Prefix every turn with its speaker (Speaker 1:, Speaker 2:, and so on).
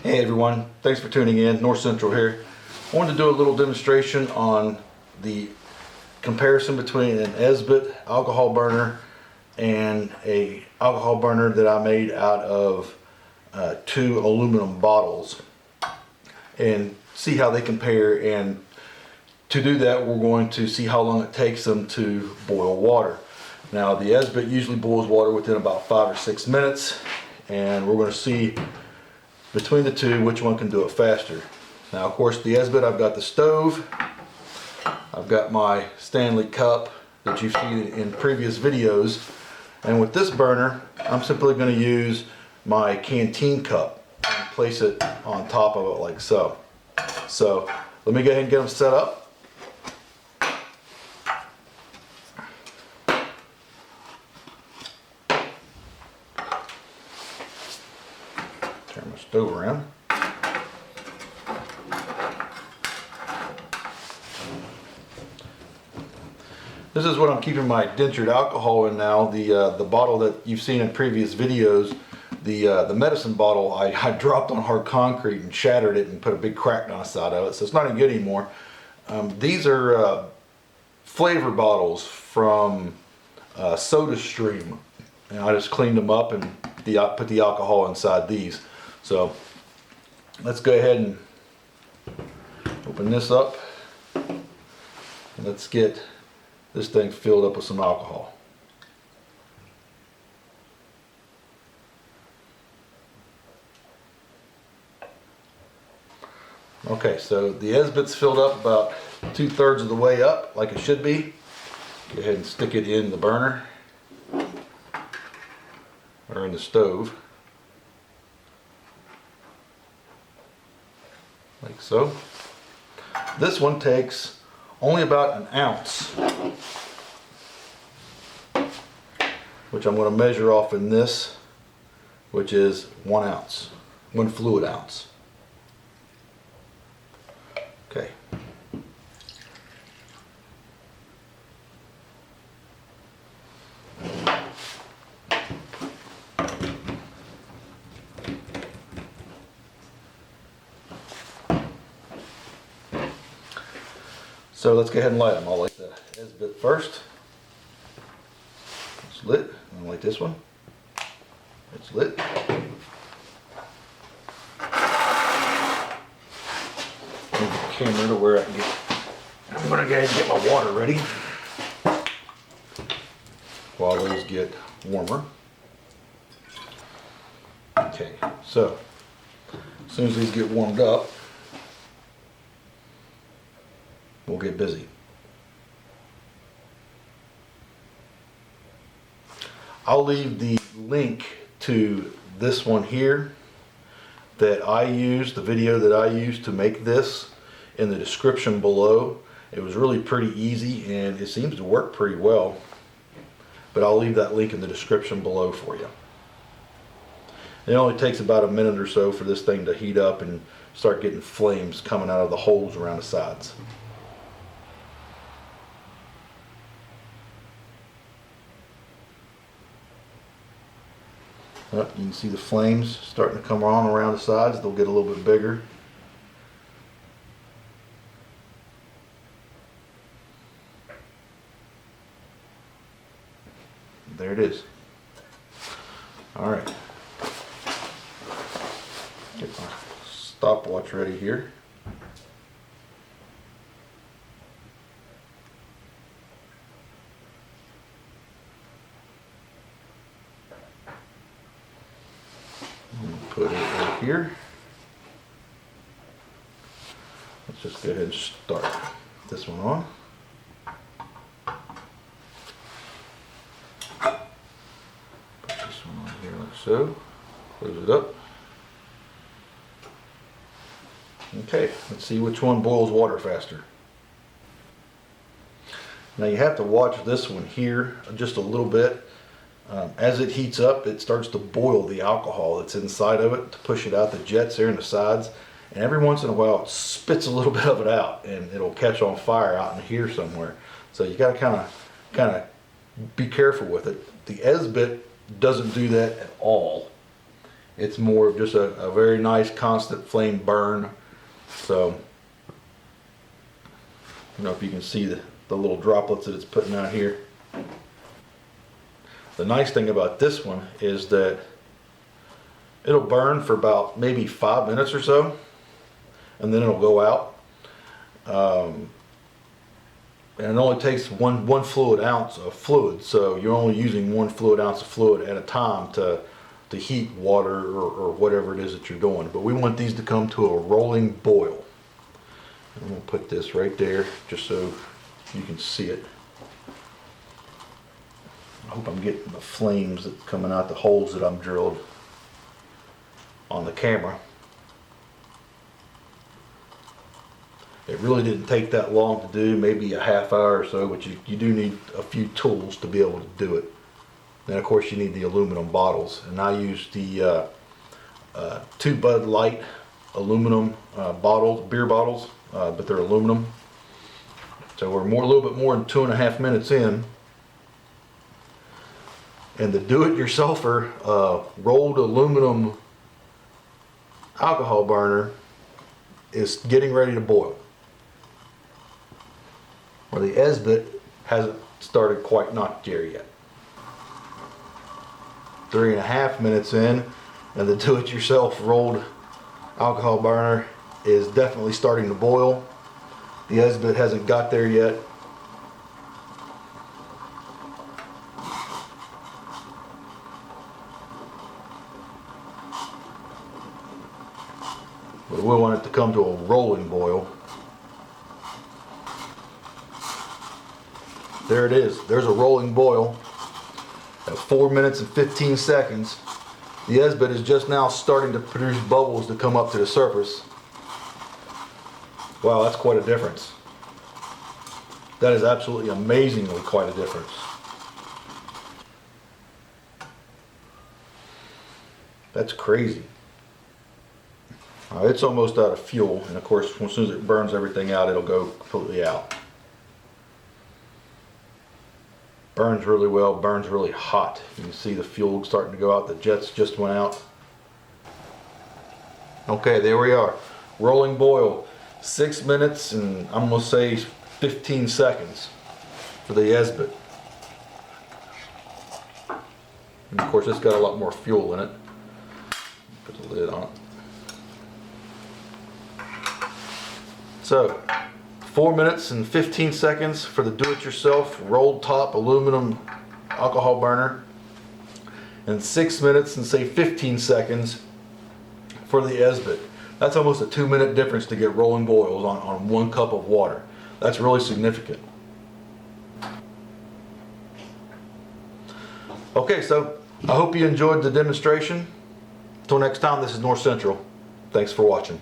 Speaker 1: Hey everyone, thanks for tuning in. North Central here. I wanted to do a little demonstration on the comparison between an Esbit alcohol burner and a alcohol burner that I made out of 2 aluminum bottles, and see how they compare. And to do that, we're going to see how long it takes them to boil water. Now the Esbit usually boils water within about 5 or 6 minutes, and we're going to see between the two which one can do it faster. Now of course the Esbit, I've got the stove, I've got my Stanley cup that you've seen in previous videos, and with this burner I'm simply going to use my canteen cup and place it on top of it like so. So let me go ahead and get them set up. Turn my stove around. This is what I'm keeping my dentured alcohol in now. The bottle that you've seen in previous videos, the medicine bottle, I dropped on hard concrete and shattered it and put a big crack down the side of it, so it's not any good anymore. These are flavor bottles from SodaStream, and I just cleaned them up and put the alcohol inside these. So let's go ahead and open this up and let's get this thing filled up with some alcohol. Okay, so the Esbit's filled up about 2/3 of the way up, like it should be. Go ahead and stick it in the burner or in the stove, like so. This one takes only about an ounce, which I'm going to measure off in this, which is 1 ounce, 1 fluid ounce. Okay. So let's go ahead and light them. I'll light the Esbit first. It's lit. I'll light this one. It's lit. Move the camera to where I can get. I'm going to go ahead and get my water ready while those get warmer. Okay, so as soon as these get warmed up, we'll get busy. I'll leave the link to this one here that I used, the video that I used to make this, in the description below. It was really pretty easy and it seems to work pretty well, but I'll leave that link in the description below for you. It only takes about a minute or so for this thing to heat up and start getting flames coming out of the holes around the sides. You can see the flames starting to come on around the sides. They'll get a little bit bigger. There it is. All right. Get my stopwatch ready here. Put it right here. Let's just go ahead and start this one on. Put this one on here like so. Close it up. Okay, let's see which one boils water faster. Now you have to watch this one here just a little bit. As it heats up, it starts to boil the alcohol that's inside of it to push it out. The jets there in the sides, and every once in a while it spits a little bit of it out and it'll catch on fire out in here somewhere. So you got to kind of be careful with it. The Esbit doesn't do that at all. It's more of just a very nice constant flame burn. So, I don't know if you can see the little droplets that it's putting out here. The nice thing about this one is that it'll burn for about maybe 5 minutes or so, and then it'll go out. And it only takes one fluid ounce of fluid, so you're only using 1 fluid ounce of fluid at a time to heat water or whatever it is that you're doing. But we want these to come to a rolling boil. I'm going to put this right there just so you can see it. I hope I'm getting the flames that's coming out the holes that I'm drilled on the camera. It really didn't take that long to do, maybe a half hour or so, but you do need a few tools to be able to do it. Then of course you need the aluminum bottles, and I use the 2 Bud Light aluminum beer bottles, but they're aluminum. So we're a little bit more than 2.5 minutes in, and the do-it-yourselfer rolled aluminum alcohol burner is getting ready to boil. Well, the Esbit hasn't started quite not there yet. 3.5 minutes in, and the do-it-yourself rolled alcohol burner is definitely starting to boil. The Esbit hasn't got there yet. But we want it to come to a rolling boil. There it is. There's a rolling boil at 4 minutes and 15 seconds. The Esbit is just now starting to produce bubbles to come up to the surface. Wow, that's quite a difference. That is absolutely amazingly quite a difference. That's crazy. It's almost out of fuel, and of course as soon as it burns everything out, it'll go completely out. Burns really well, burns really hot. You can see the fuel starting to go out, the jets just went out. Okay, there we are. Rolling boil, 6 minutes and I'm gonna say 15 seconds for the Esbit. And of course it's got a lot more fuel in it. Put the lid on it. So, 4 minutes and 15 seconds for the do-it-yourself rolled top aluminum alcohol burner, and 6 minutes and say 15 seconds for the Esbit. That's almost a 2-minute difference to get rolling boils on 1 cup of water. That's really significant. Okay, so I hope you enjoyed the demonstration. Until next time, this is North Central. Thanks for watching.